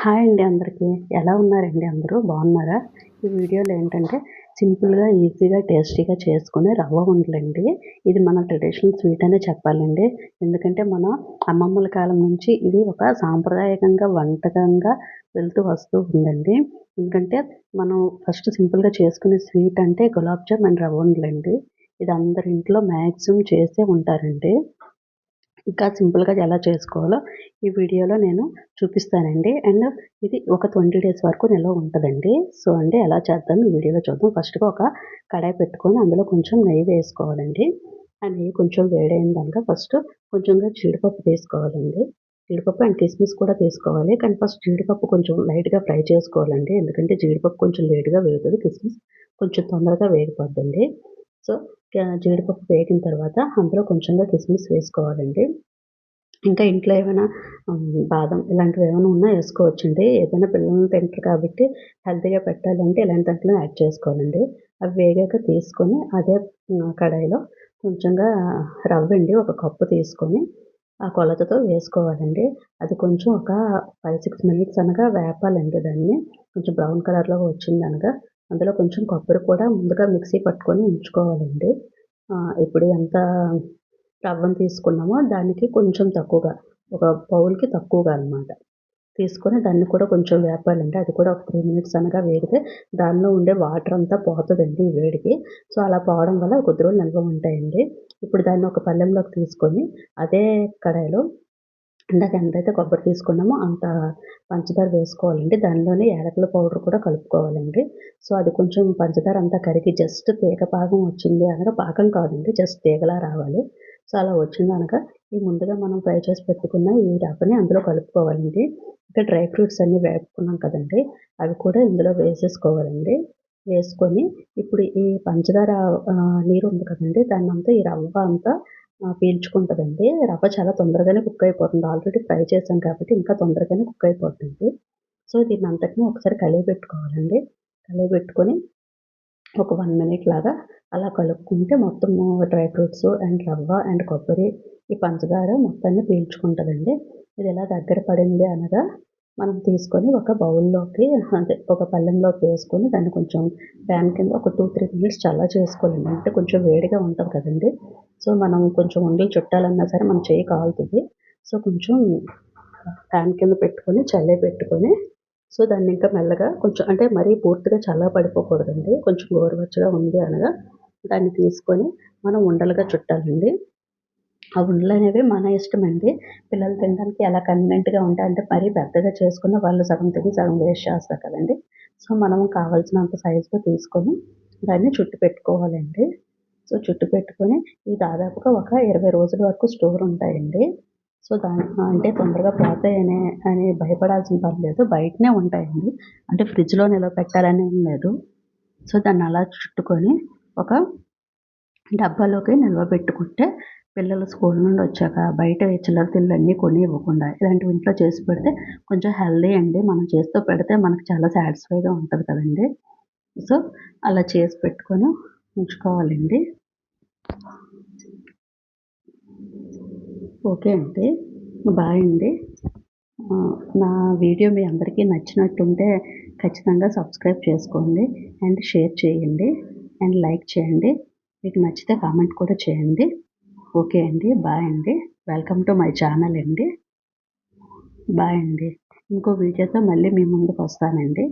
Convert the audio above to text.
Hi అండి అందరికీ. ఎలా ఉన్నారండి అందరూ? బాగున్నారా? ఈ వీడియోలో ఏంటంటే సింపుల్‌గా, ఈజీగా, టేస్టీగా చేసుకునే రవ్వ ఉండలండి. ఇది మన ట్రెడిషనల్ స్వీట్ అనే చెప్పాలండి. ఎందుకంటే మన అమ్మమ్మల కాలం నుంచి ఇది ఒక సాంప్రదాయకంగా వంటకంగా వెళ్తూ వస్తూ ఉందండి. ఎందుకంటే మనం ఫస్ట్ సింపుల్‌గా చేసుకునే స్వీట్ అంటే గులాబ్ జామ్ అండ్ రవ్వ ఉండలండి. ఇది అందరి ఇంట్లో మాక్సిమం చేసే ఉంటారండి. ఇంకా సింపుల్‌గా ఎలా చేసుకోవాలో ఈ వీడియోలో నేను చూపిస్తానండి. అండ్ ఇది ఒక 20 డేస్ వరకు నిల్వ ఉంటదండి. సో, అండి ఎలా చేద్దాం ఈ వీడియోలో చూద్దాం. ఫస్ట్‌గా ఒక కడాయి పెట్టుకొని అందులో కొంచెం నెయ్యి వేసుకోవాలండి. ఆ నెయ్యి కొంచెం వేడైందాక ఫస్ట్ కొంచెంగా జీడిపప్పు తీసుకోవాలండి. జీడిపప్పు అండ్ కిస్మిస్ కూడా తీసుకోవాలి. కానీ ఫస్ట్ జీడిపప్పు కొంచెం లైట్‌గా ఫ్రై చేసుకోవాలండి. ఎందుకంటే జీడిపప్పు కొంచెం లేట్‌గా వేగుతది. కిస్మిస్ కొంచెం తొందరగా వేగిపోద్దండి. సో, జీడిపప్పు వేగిన తర్వాత అందులో కొంచెంగా కిస్మిస్ వేసుకోవాలండి. ఇంకా ఇంట్లో ఏమైనా బాదం ఇలాంటివి ఏమైనా ఉన్నా ఏసుకోవచ్చండి. ఏదైనా పిల్లలు తింటారు కాబట్టి హెల్తీగా పెట్టాలంటే ఇలాంటి దాంట్లో యాడ్ చేసుకోవాలండి. అవి వేగాక తీసుకొని అదే కడాయిలో కొంచెంగా రవ్వండి ఒక కప్పు తీసుకొని ఆ కొలతతో వేసుకోవాలండి. అది కొంచెం ఒక 5, 6 మినిట్స్ అనగా వేపాలండి దాన్ని. కొంచెం బ్రౌన్ కలర్‌లో వచ్చిందనగా అందులో కొంచెం కొబ్బరి కూడా ముందుగా మిక్సీ పట్టుకొని ఉంచుకోవాలండి. ఇప్పుడు ఎంత రవ్వను తీసుకున్నామో దానికి కొంచెం తక్కువగా ఒక బౌల్‌కి తక్కువగా అనమాట. తీసుకొని దాన్ని కూడా కొంచెం వేపాలండి. అది కూడా ఒక 3 మినిట్స్ అనగా వేగితే దానిలో ఉండే వాటర్ అంతా పోతదండి ఈ వేడికి. సో, అలా పోవడం వల్ల కొద్ది రోజులు నిల్వ ఉంటాయండి. ఇప్పుడు దాన్ని ఒక పళ్ళెంలోకి తీసుకొని అదే కడాయిలో ఇందాక ఎంతైతే కొబ్బరి తీసుకున్నామో అంత పంచదార వేసుకోవాలండి. దానిలోనే యాలకుల పౌడర్ కూడా కలుపుకోవాలండి. సో, అది కొంచెం పంచదార అంతా కరిగి జస్ట్ తీగ పాకం వచ్చింది అనగా పాకం కాదండి. జస్ట్ తీగలా రావాలి. సో, అలా వచ్చిందనగా ఈ ముందుగా మనం ఫ్రై చేసి పెట్టుకున్న ఈ రవ్వని అందులో కలుపుకోవాలండి. ఇంకా డ్రై ఫ్రూట్స్ అన్నీ వేపుకున్నాం కదండీ! అవి కూడా ఇందులో వేసేసుకోవాలండి. వేసుకొని ఇప్పుడు ఈ పంచదార నీరుంది కదండీ! దాన్నంతా ఈ రవ్వ అంతా పీల్చుకుంటదండి. రవ్వ చాలా తొందరగానే కుక్ అయిపోతుంది. ఆల్రెడీ ఫ్రై చేసాం కాబట్టి ఇంకా తొందరగానే కుక్ అయిపోతుంది. సో, దీన్నంతటిని ఒకసారి కలియబెట్టుకోవాలండి. కలియబెట్టుకొని ఒక 1 మినిట్ లాగా అలా కలుపుకుంటే మొత్తము డ్రై ఫ్రూట్స్ అండ్ రవ్వ అండ్ కొబ్బరి, ఈ పంచదార మొత్తాన్ని పీల్చుకుంటదండి. ఇది ఇలా దగ్గర పడింది అనగా మనం తీసుకొని ఒక బౌల్‌లోకి అంటే ఒక పళ్ళెంలోకి వేసుకొని దాన్ని కొంచెం ప్యాన్ కింద ఒక 2, 3 మినిట్స్ చల్ల చేసుకోవాలండి. అంటే కొంచెం వేడిగా ఉంటది కదండీ! సో, మనం కొంచెం ఉండలు చుట్టాలన్నా సరే మన చెయ్యి కాలుతది. సో, కొంచెం ఫ్యాన్ కింద పెట్టుకొని చల్లారబెట్టుకొని సో, దాన్నింకా మెల్లగా కొంచెం అంటే మరీ పూర్తిగా చల్లగా పడిపోకూడదండి. కొంచెం గోరువెచ్చగా ఉంది అనగా దాన్ని తీసుకొని మనం ఉండలుగా చుట్టాలండి. ఆ ఉండలనేవి మన ఇష్టమండి. పిల్లలు తినడానికి ఎలా కన్వీనియంట్‌గా ఉంటే అంటే మరీ పెద్దగా చేసుకున్న వాళ్ళు సగం తిని సగం వేస్ట్ చేస్తారు కదండీ! సో, మనం కావాల్సినంత సైజులో తీసుకొని దాన్ని చుట్టి పెట్టుకోవాలండి. సో, చుట్టి పెట్టుకొని ఇవి దాదాపుగా ఒక 20 రోజుల వరకు స్టోర్ ఉంటాయండి. సో, అంటే తొందరగా పోతాయని భయపడాల్సిన పని లేదు. బయటనే ఉంటాయండి. అంటే ఫ్రిడ్జ్‌లో నిలవ పెట్టాలని ఏం లేదు. సో, దాన్నలా చుట్టుకొని ఒక డబ్బాలోకి నిల్వ పెట్టుకుంటే పిల్లలు స్కూల్ నుండి వచ్చాక బయట చిల్లర తిండ్లన్నీ కొని ఇవ్వకుండా ఇలాంటివి ఇంట్లో చేసి పెడితే కొంచెం హెల్తీ అండి. మనం చేస్తూ పెడితే మనకు చాలా సాటిస్ఫైగా ఉంటది కదండీ! సో, అలా చేసి పెట్టుకొని ఉంచుకోవాలండి. ఓకే అండి. బాయ్ అండి. నా వీడియో మీ అందరికీ నచ్చినట్టుంటే ఖచ్చితంగా సబ్స్క్రైబ్ చేసుకోండి. అండ్ షేర్ చేయండి. అండ్ లైక్ చేయండి. మీకు నచ్చితే కామెంట్ కూడా చేయండి. ఓకే అండి. బాయ్ అండి. వెల్కమ్ టు మై ఛానల్ అండి. బాయ్ అండి. ఇంకో వీడియోతో మళ్ళీ మీ ముందుకొస్తానండి.